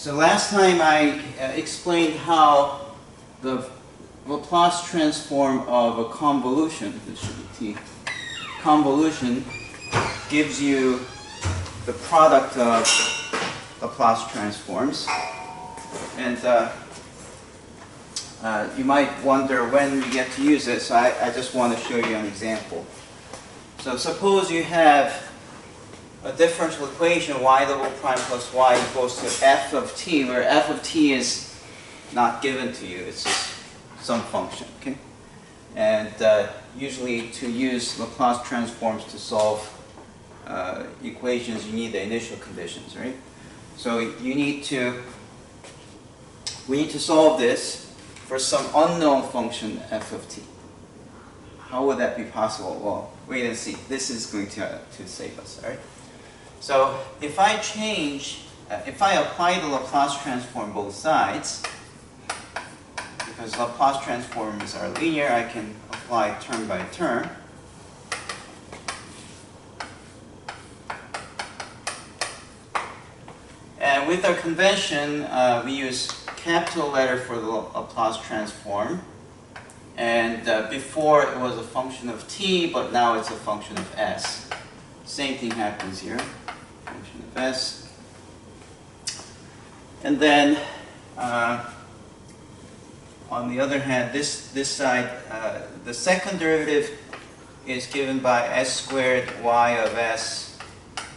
So last time I explained how the Laplace transform of a convolution, this should be T, convolution gives you the product of Laplace transforms. And you might wonder when you get to use it, so I just want to show you an example. So suppose you have a differential equation y double prime plus y equals to f of t, where f of t is not given to you, it's just some function, okay? And usually to use Laplace transforms to solve equations, you need the initial conditions, right? So we need to solve this for some unknown function f of t. How would that be possible? Well, wait and see. This is going to save us, all right? So if I apply the Laplace transform both sides, because Laplace transforms are linear, I can apply term by term. And with our convention, we use capital letter for the Laplace transform. And before it was a function of t, but now it's a function of s. Same thing happens here, function of s. And then, on the other hand, this side, the second derivative is given by s squared y of s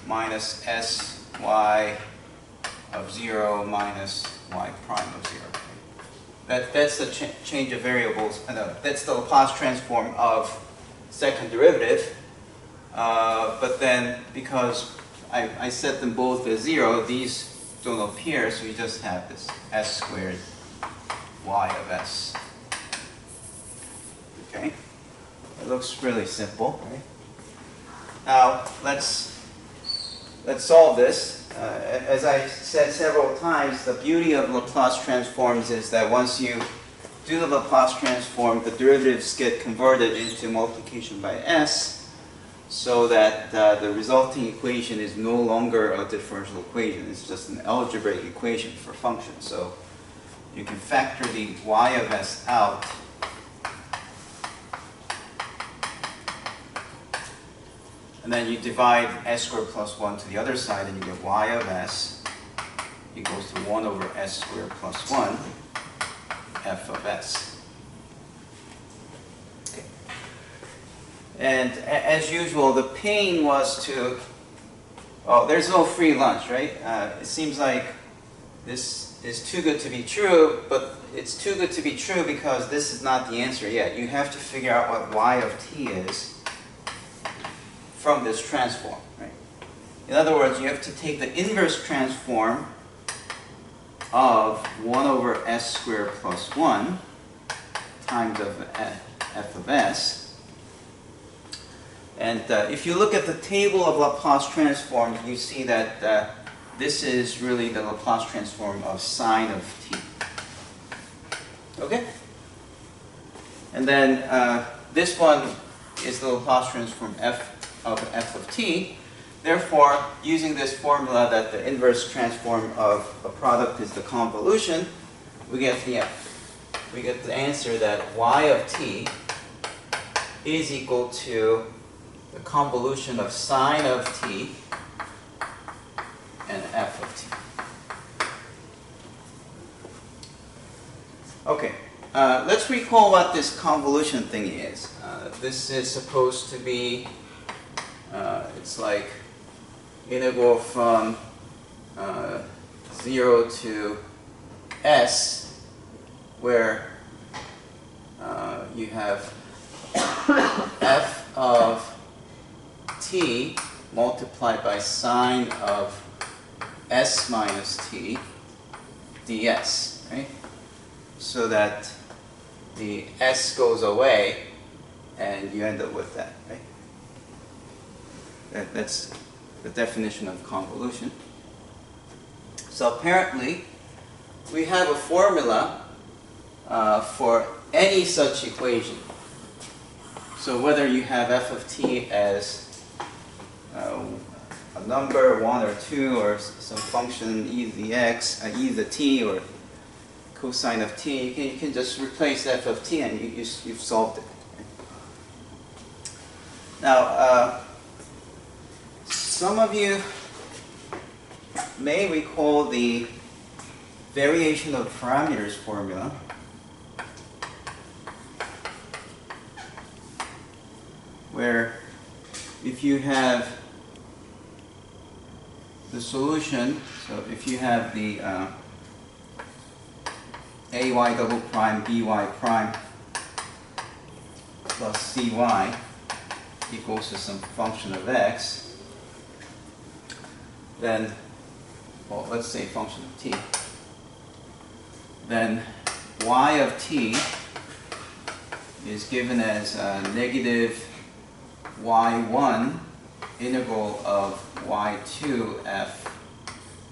minus s y of 0 minus y prime of 0. That's the change of variables. No, that's the Laplace transform of second derivative. But then, because I set them both as 0, these don't appear, so you just have this s squared y of s. Okay? It looks really simple, right? Now, let's solve this. As I said several times, the beauty of Laplace transforms is that once you do the Laplace transform, the derivatives get converted into multiplication by s, so that the resulting equation is no longer a differential equation. It's just an algebraic equation for functions. So you can factor the y of s out. And then you divide s squared plus 1 to the other side, and you get y of s equals to 1 over s squared plus 1 f of s. Okay. And as usual, the pain was to, oh, there's no free lunch, right? It seems like this is too good to be true, but it's too good to be true because this is not the answer yet. You have to figure out what y of t is from this transform, right? In other words, you have to take the inverse transform of 1 over s squared plus 1 times of f of s. And if you look at the table of Laplace transforms, you see that this is really the Laplace transform of sine of t. Okay? And then this one is the Laplace transform f of t. Therefore, using this formula that the inverse transform of a product is the convolution, we get the answer that y of t is equal to the convolution of sine of t and f of t. Okay, let's recall what this convolution thing is. This is supposed to be it's like integral from 0 to s, where you have f of t multiplied by sine of s minus t ds, right? So that the s goes away and you end up with that, right? That's the definition of convolution. So apparently, we have a formula for any such equation. So whether you have f of t as some number, 1 or 2, or some function, e to the x, e to the t, or cosine of t, you can just replace f of t and you've solved it. Now, some of you may recall the variation of parameters formula. Where if you have the solution, so if you have the ay double prime by prime plus cy equals to some function of x, then, well, let's say function of t, then y of t is given as negative y1 integral of y2 f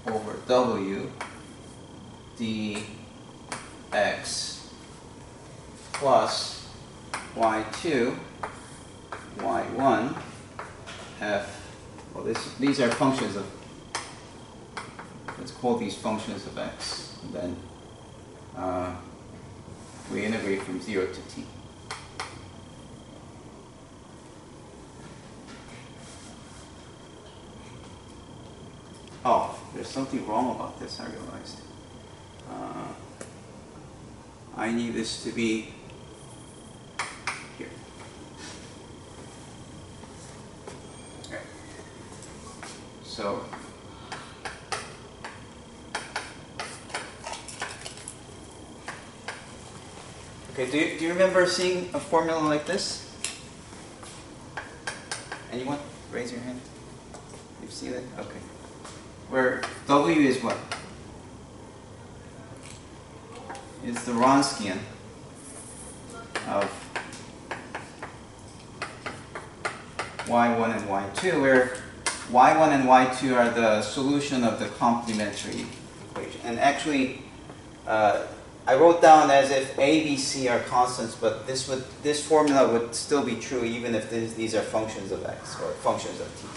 over w dx plus y2 y1 f, well, these are functions of, let's call these functions of x, and then we integrate from 0 to t. Oh, there's something wrong about this, I realized. I need this to be here. Okay. So, okay, do you remember seeing a formula like this? Anyone? Raise your hand. You've seen it? Okay. Where W is what? It's the Wronskian of y1 and y2, where y1 and y2 are the solution of the complementary equation. And actually, I wrote down as if a, b, c are constants, but this formula would still be true even if these are functions of x or functions of t.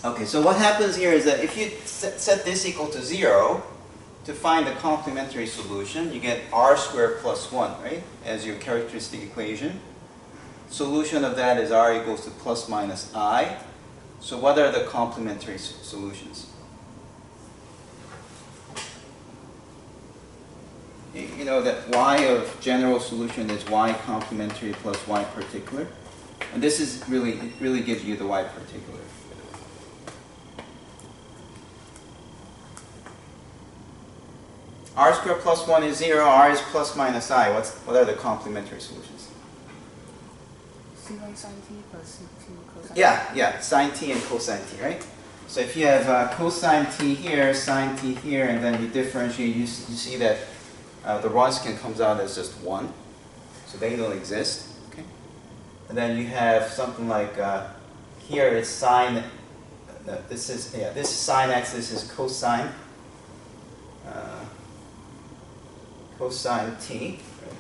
Okay, so what happens here is that if you set this equal to 0, to find the complementary solution, you get r squared plus 1, right, as your characteristic equation. Solution of that is r equals to plus minus I. So what are the complementary solutions? You know that y of general solution is y complementary plus y particular. And this is really, it really gives you the y particular. R squared plus 1 is 0, R is plus minus I. What are the complementary solutions? C1 sine t plus C2 cosine. Yeah, sine t and cosine t, right? So if you have cosine t here, sine t here, and then you differentiate, you see that the Wronskian comes out as just 1. So they don't exist. Okay? And then you have something like here it's sine, this is sine x, this is cosine. Cosine t, right?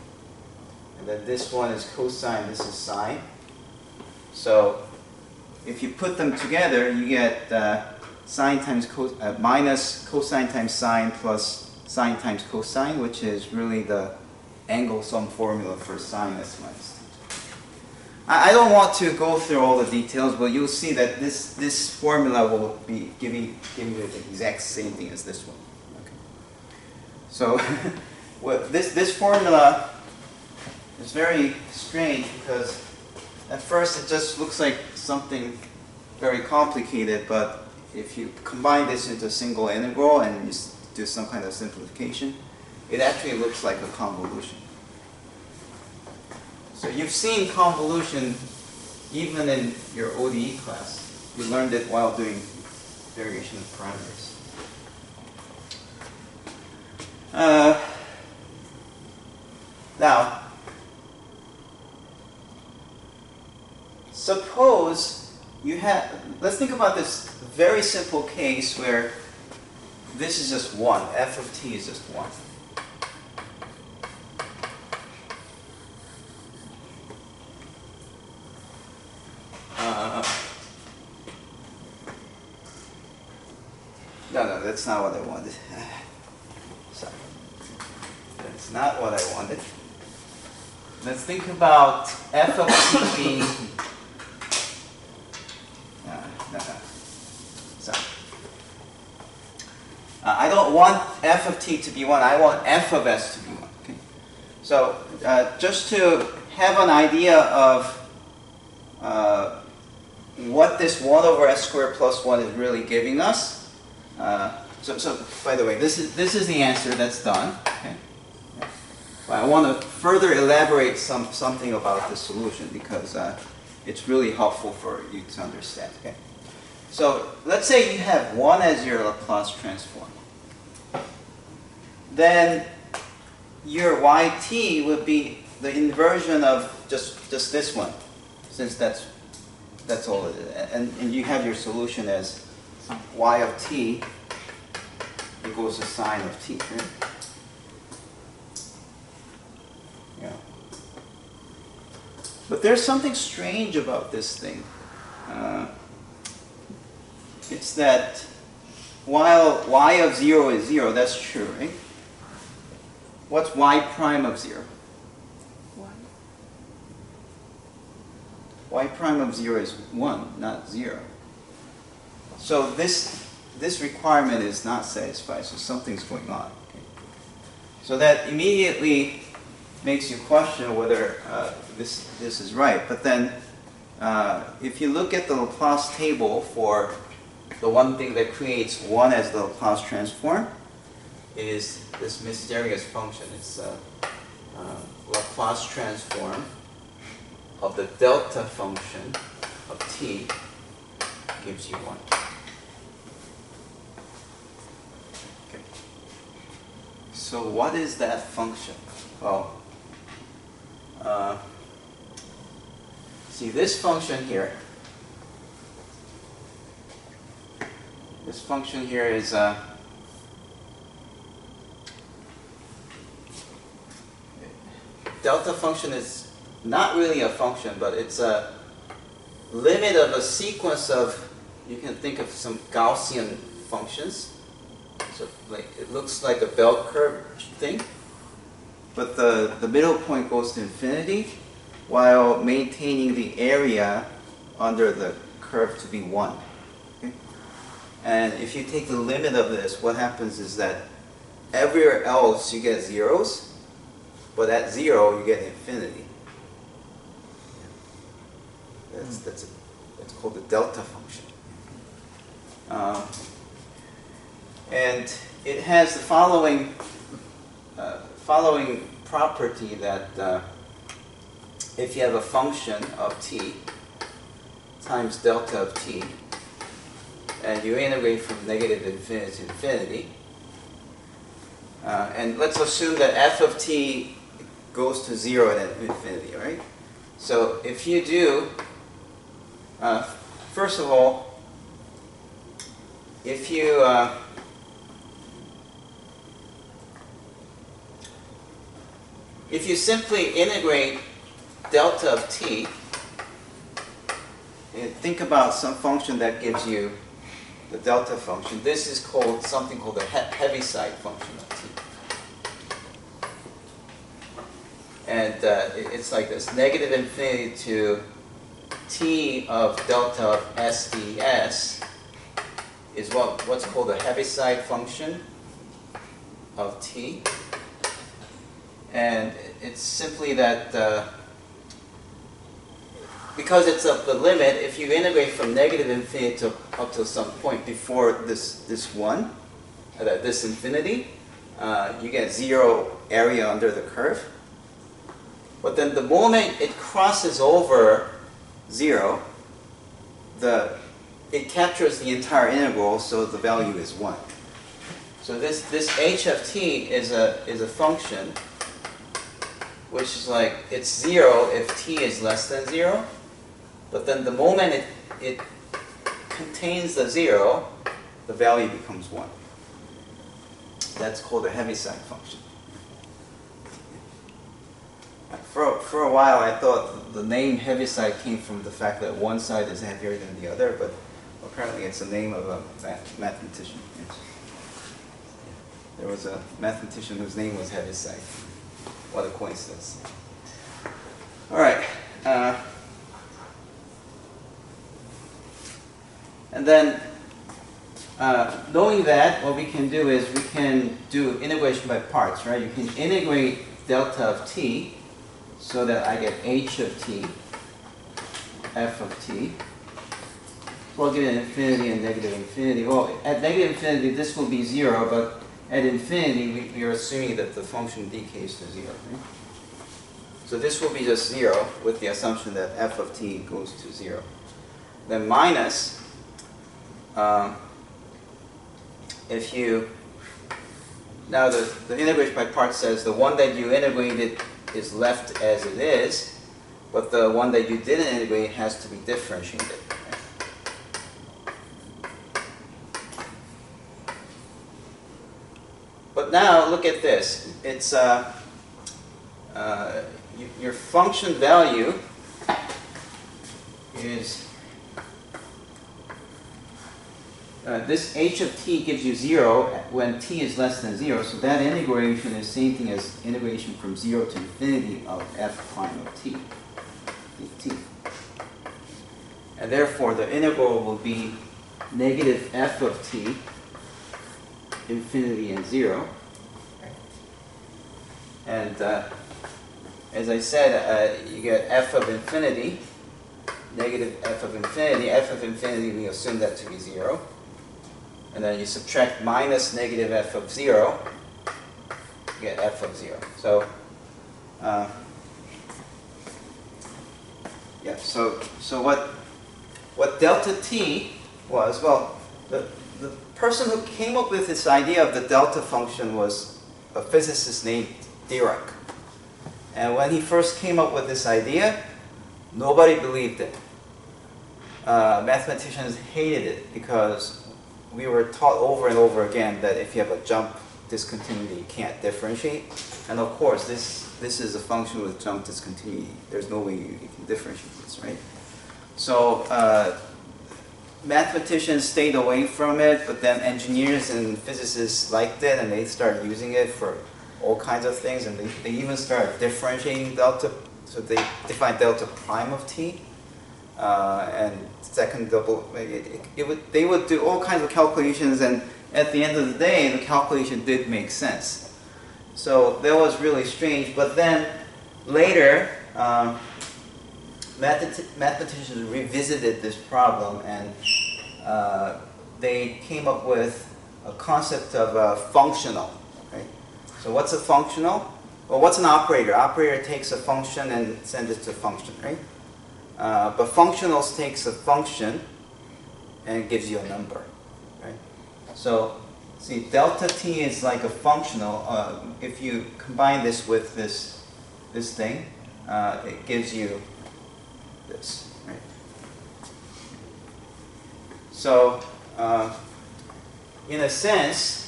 And then this one is cosine, this is sine. So if you put them together, you get sine times minus cosine times sine plus sine times cosine, which is really the angle sum formula for sine s minus t. I don't want to go through all the details, but you'll see that this formula will be giving you the exact same thing as this one. Okay. So well, this formula is very strange because at first it just looks like something very complicated, but if you combine this into a single integral and you do some kind of simplification, it actually looks like a convolution. So you've seen convolution even in your ODE class. You learned it while doing variation of parameters. Now, suppose you have, let's think about this very simple case where this is just 1, f of t is just 1. that's not what I wanted. Sorry. That's not what I wanted. Let's think about f of t being... no. Sorry. I don't want f of t to be 1. I want f of s to be 1. Okay? So just to have an idea of what this 1 over s squared plus 1 is really giving us. So by the way, this is the answer that's done. Okay? But I want to further elaborate something about the solution because it's really helpful for you to understand. Okay? So let's say you have 1 as your Laplace transform. Then your yt would be the inversion of just this one, since that's all it is. And you have your solution as y of t equals the sine of t. Right? Yeah. But there's something strange about this thing. It's that while y of 0 is 0, that's true, right? What's y prime of 0? 1. Y prime of 0 is 1, not 0. So this requirement is not satisfied, so something's going on. Okay? So that immediately makes you question whether this is right. But then if you look at the Laplace table for the one thing that creates 1 as the Laplace transform is this mysterious function. It's Laplace transform of the delta function of t gives you 1. Okay. So what is that function? Well, see this function here. This function here is delta function is not really a function, but it's a limit of a sequence of, you can think of some Gaussian functions. So like it looks like a bell curve thing, but the middle point goes to infinity while maintaining the area under the curve to be 1. Okay? And if you take the limit of this, what happens is that everywhere else you get zeros, but at 0 you get infinity. That's called the delta function. And it has the following property that if you have a function of t times delta of t, and you integrate from negative infinity to infinity, and let's assume that f of t goes to 0 at infinity, right? So if you do, first of all, if you simply integrate delta of t, and think about some function that gives you the delta function. This is called something called the Heaviside function of t. And it's like this: negative infinity to t of delta of s ds is what's called a Heaviside function of t. And it's simply that because it's of the limit, if you integrate from negative infinity to up to some point before this 1, this infinity, you get 0 area under the curve. But then the moment it crosses over 0, it captures the entire integral, so the value is 1. So this h of t is a function which is like, it's 0 if t is less than 0, but then the moment it contains the 0, the value becomes 1. That's called a Heaviside function. For a while I thought the name Heaviside came from the fact that one side is heavier than the other, but apparently it's the name of a mathematician. Yes. There was a mathematician whose name was Heaviside. What a coincidence. All right. And then, knowing that, what we can do is we can do integration by parts, right? You can integrate delta of t so that I get h of t, f of t. Plug it in infinity and negative infinity. Well, at negative infinity, this will be 0, but at infinity, we are assuming that the function decays to 0. Right? So this will be just 0 with the assumption that f of t goes to 0. Then minus, if you, now the integration by parts says the one that you integrated is left as it is, but the one that you didn't integrate has to be differentiated. But now look at this. It's your function value is this h of t gives you 0 when t is less than 0. So that integration is the same thing as integration from 0 to infinity of f prime of t dt. And therefore the integral will be negative f of t infinity and 0. And as I said, you get f of infinity, negative f of infinity. F of infinity, we assume that to be 0. And then you subtract minus negative f of 0, you get f of 0. So, yeah, so what delta t was, well, the person who came up with this idea of the delta function was a physicist named Dirac. And when he first came up with this idea, nobody believed it. Mathematicians hated it because we were taught over and over again that if you have a jump discontinuity, you can't differentiate. And of course, this is a function with jump discontinuity. There's no way you can differentiate this, right? So mathematicians stayed away from it, but then engineers and physicists liked it, and they started using it for all kinds of things, and they even started differentiating delta. So they defined delta prime of t, and second double. They would do all kinds of calculations, and at the end of the day, the calculation did make sense. So that was really strange. But then later, mathematicians revisited this problem, and they came up with a concept of functional. Right? So what's a functional? Well, what's an operator? Operator takes a function and sends it to a function, right? But functionals takes a function and gives you a number, right? So see, delta t is like a functional. If you combine this with this thing, it gives you this, right? So in a sense,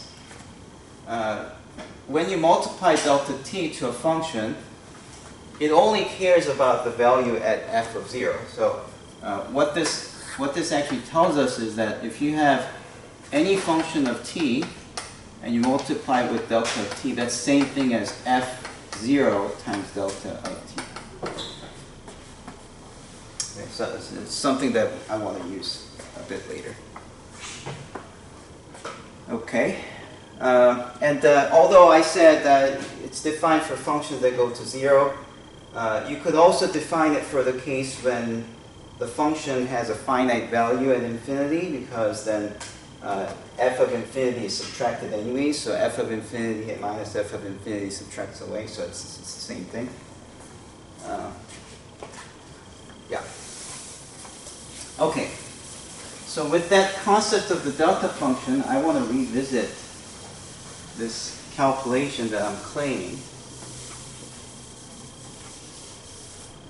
when you multiply delta t to a function, it only cares about the value at f of 0. So what this actually tells us is that if you have any function of t and you multiply it with delta of t, that's the same thing as f0 times delta of t. Okay, so it's something that I want to use a bit later. Okay. And although I said it's defined for functions that go to 0, you could also define it for the case when the function has a finite value at infinity, because then f of infinity is subtracted anyway, so f of infinity minus f of infinity subtracts away, so it's the same thing. Yeah. Okay. So with that concept of the delta function, I want to revisit this calculation that I'm claiming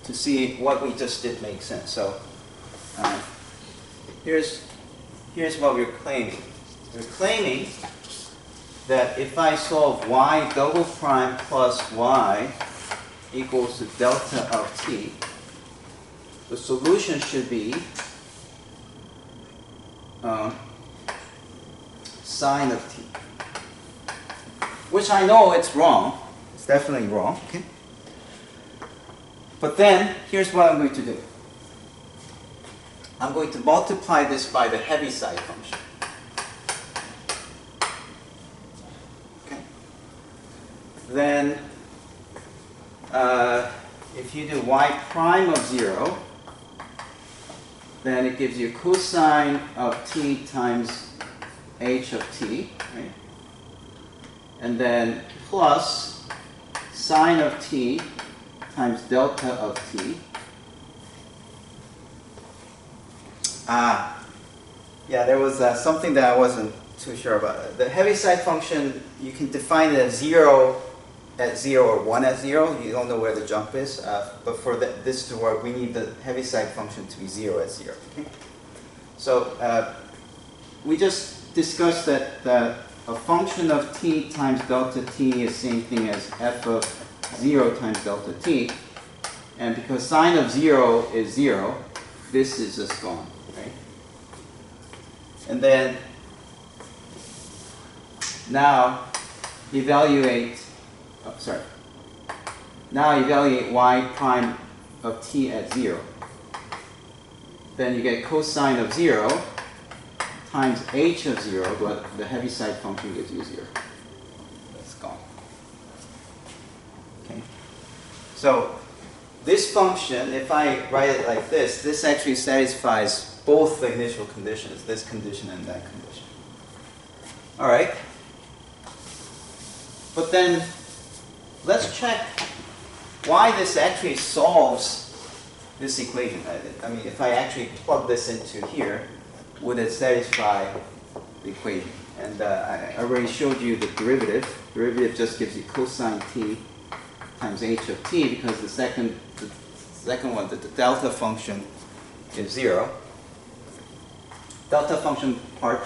to see what we just did make sense. So here's what we're claiming. We're claiming that if I solve y double prime plus y equals to delta of t, the solution should be sine of t. which I know it's wrong. It's definitely wrong. Okay. But then, here's what I'm going to do. I'm going to multiply this by the Heaviside function. Okay. Then, if you do y prime of 0, then it gives you cosine of t times h of t, right? And then plus sine of t times delta of t. Yeah, there was something that I wasn't too sure about. The Heaviside function, you can define it as 0 at 0 or 1 at 0. You don't know where the jump is. But for this to work, we need the Heaviside function to be 0 at 0. Okay? So we just discussed that a function of t times delta t is same thing as f of 0 times delta t. And because sine of 0 is 0, this is just gone. Right? And then now evaluate y prime of t at 0. Then you get cosine of 0 times h of 0, but the Heaviside function gives you 0. That's gone. Okay. So this function, if I write it like this actually satisfies both the initial conditions, this condition and that condition. All right. But then let's check why this actually solves this equation. I mean, if I actually plug this into here, would it satisfy the equation? And I already showed you the derivative. Derivative just gives you cosine t times h of t, because the second one, the delta function, is 0. Delta function part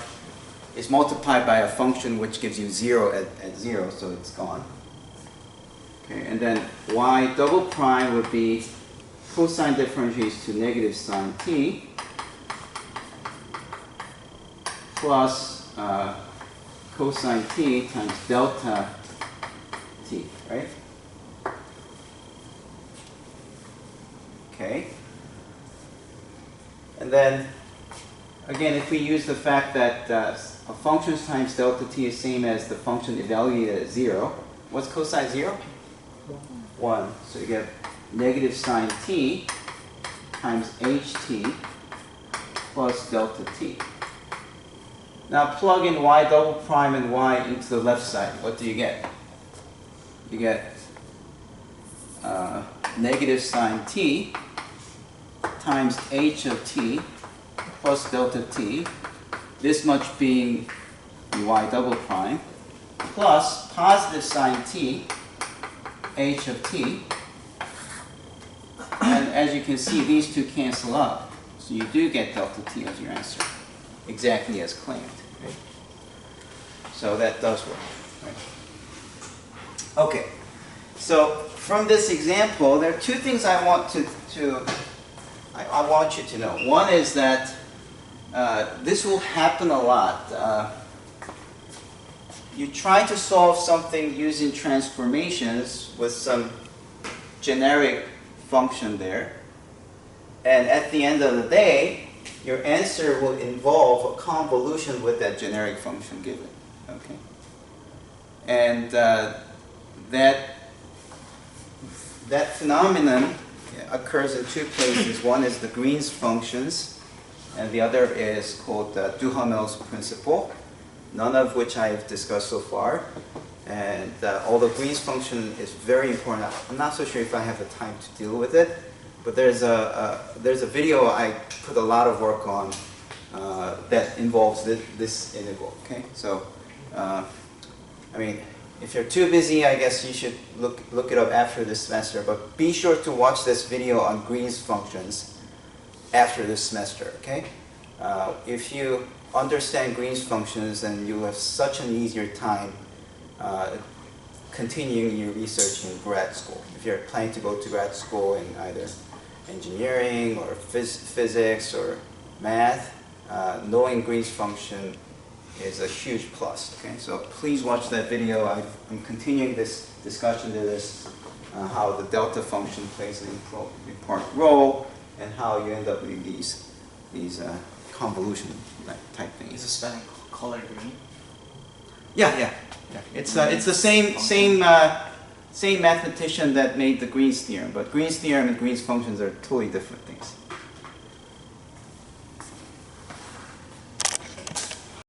is multiplied by a function which gives you 0 at 0, so it's gone. Okay, and then y double prime would be cosine differentiates to negative sine t plus cosine t times delta t, right? Okay. And then, again, if we use the fact that a function times delta t is same as the function evaluated at 0, what's cosine 0? 1. So you get negative sine t times ht plus delta t. Now plug in y double prime and y into the left side. What do you get? You get negative sine t times h of t plus delta t, this much being y double prime, plus positive sine t h of t. And as you can see, these two cancel out. So you do get delta t as your answer, exactly as claimed. Right? So that does work. Right? Okay. So from this example, there are two things I want I want you to know. One is that this will happen a lot. You try to solve something using transformations with some generic function there, and at the end of the day, your answer will involve a convolution with that generic function given. Okay, and that phenomenon occurs in two places. One is the Green's functions, and the other is called Duhamel's principle, none of which I have discussed so far. And although Green's function is very important, I'm not so sure if I have the time to deal with it. But there's a video I put a lot of work on that involves this integral. Okay, so I mean, if you're too busy, I guess you should look it up after this semester. But be sure to watch this video on Green's functions after this semester. Okay, if you understand Green's functions, then you have such an easier time continuing your research in grad school. If you're planning to go to grad school in either engineering or physics or math, knowing Green's function is a huge plus. Okay, so please watch that video. I'm continuing this discussion to this, how the delta function plays an important role, and how you end up with these convolution type Is things. the spelling color green? Yeah. It's the same mathematician that made the Green's theorem, but Green's theorem and Green's functions are totally different things.